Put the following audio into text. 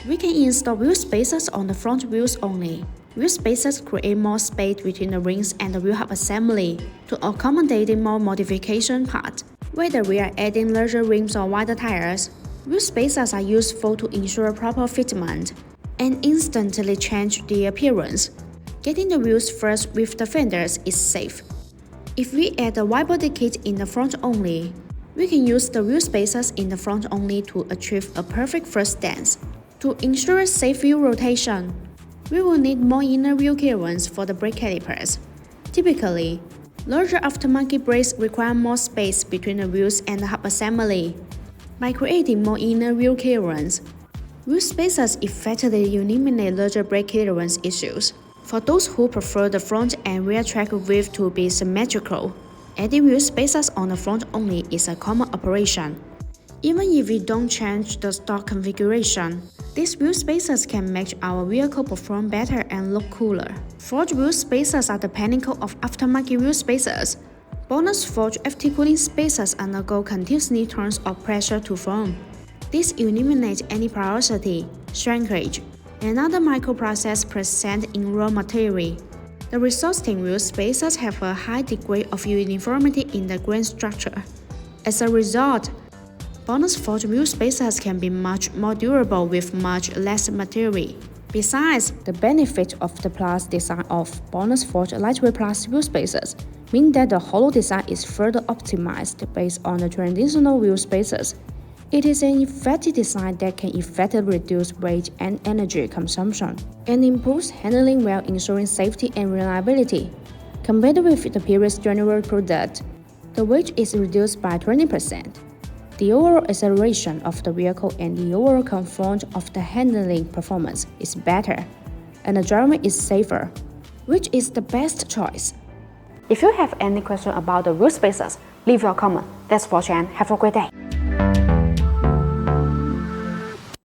We can install wheel spacers on the front wheels only. Wheel spacers create more space between the rings and the wheel hub assembly to accommodate more modification parts. Whether we are adding larger rims or wider tires, wheel spacers are useful to ensure proper fitment and instantly change the appearance. Getting the wheels first with the fenders is safe. If we add a wide body kit in the front only, we can use the wheel spacers in the front only to achieve a perfect first stance. To ensure safe wheel rotation, we will need more inner wheel clearance for the brake calipers. Typically, larger aftermarket brakes require more space between the wheels and the hub assembly. By creating more inner wheel clearance, wheel spacers effectively eliminate larger brake clearance issues. For those who prefer the front and rear track width to be symmetrical, adding wheel spacers on the front only is a common operation. Even if we don't change the stock configuration, these wheel spacers can make our vehicle perform better and look cooler. Forged wheel spacers are the pinnacle of aftermarket wheel spacers. BONOSS forged FT cooling spacers undergo continuous turns of pressure to form. This eliminates any porosity, shrinkage, and other microprocess present in raw material. The resulting wheel spacers have a high degree of uniformity in the grain structure. As a result, BONOSS forged wheel spacers can be much more durable with much less material. Besides, the benefit of the plus design of BONOSS forged lightweight plus wheel spacers mean that the hollow design is further optimized based on the traditional wheel spacers. It is an effective design that can effectively reduce weight and energy consumption, and improves handling while ensuring safety and reliability. Compared with the previous general product, the weight is reduced by 20%. The overall acceleration of the vehicle and the overall comfort of the handling performance is better, and the driving is safer, which is the best choice. If you have any question about the wheel spacers, leave your comment. Thanks for watching and have a great day.